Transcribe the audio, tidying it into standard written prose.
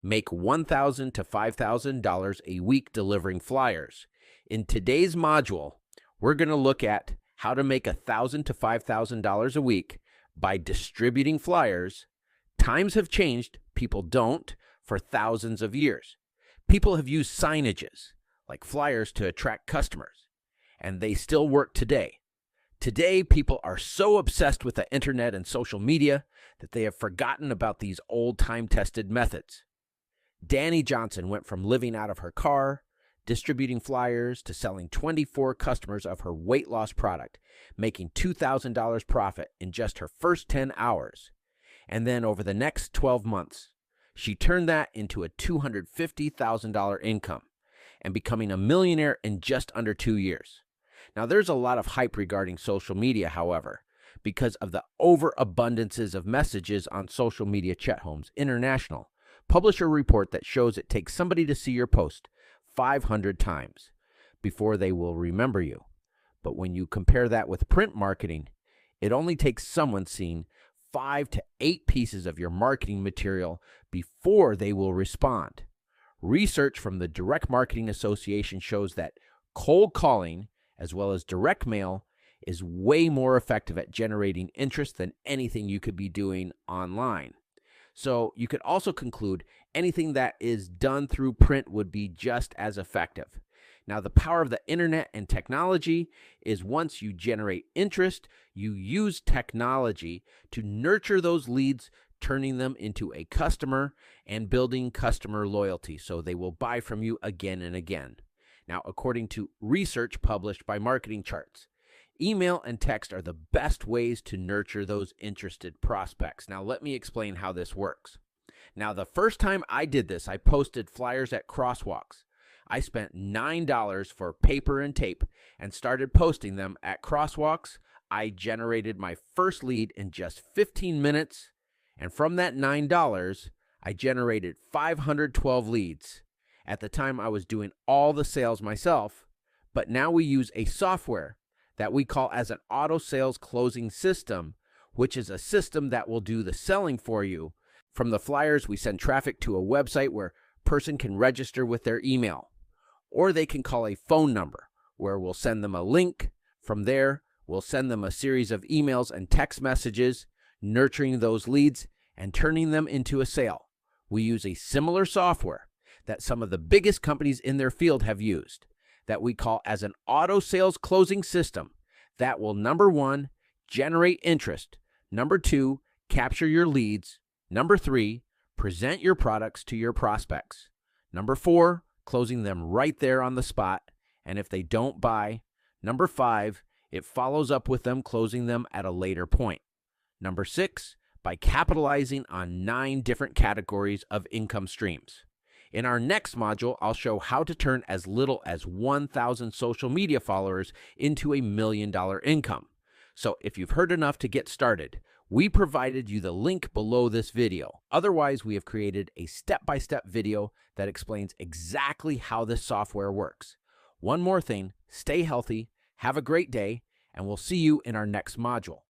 Make $1,000 to $5,000 a week delivering flyers. In today's module, we're going to look at how to make $1,000 to $5,000 a week by distributing flyers. Times have changed. People don't for thousands of years. People have used signages like flyers to attract customers, and they still work today. Today, people are so obsessed with the internet and social media that they have forgotten about these old time-tested methods. Danny Johnson went from living out of her car, distributing flyers, to selling 24 customers of her weight loss product, making $2,000 profit in just her first 10 hours. And then over the next 12 months, she turned that into a $250,000 income and becoming a millionaire in just under 2 years. Now, there's a lot of hype regarding social media, however, because of the overabundances of messages on Social Media Chat Homes International. Publish a report that shows it takes somebody to see your post 500 times before they will remember you. But when you compare that with print marketing, it only takes someone seeing 5 to 8 pieces of your marketing material before they will respond. Research from the Direct Marketing Association shows that cold calling, as well as direct mail, is way more effective at generating interest than anything you could be doing online. So you could also conclude anything that is done through print would be just as effective. Now, the power of the internet and technology is once you generate interest, you use technology to nurture those leads, turning them into a customer and building customer loyalty so they will buy from you again and again. Now, according to research published by Marketing Charts, email and text are the best ways to nurture those interested prospects. Now, let me explain how this works. Now, the first time I did this, I posted flyers at crosswalks. I spent $9 for paper and tape and started posting them at crosswalks. I generated my first lead in just 15 minutes, and from that $9, I generated 512 leads. At the time, I was doing all the sales myself, but now we use a software that we call as an auto sales closing system, which is a system that will do the selling for you. From the flyers, we send traffic to a website where a person can register with their email, or they can call a phone number where we'll send them a link. From there, we'll send them a series of emails and text messages, nurturing those leads and turning them into a sale. We use a similar software that some of the biggest companies in their field have used, that we call as an auto sales closing system that will, number 1, generate interest, number 2, capture your leads, number 3, present your products to your prospects, number 4, closing them right there on the spot, and if they don't buy, number 5, it follows up with them closing them at a later point, number 6, by capitalizing on 9 different categories of income streams. In our next module, I'll show how to turn as little as 1,000 social media followers into a $1 million income. So if you've heard enough to get started, we provided you the link below this video. Otherwise, we have created a step-by-step video that explains exactly how this software works. One more thing, stay healthy, have a great day, and we'll see you in our next module.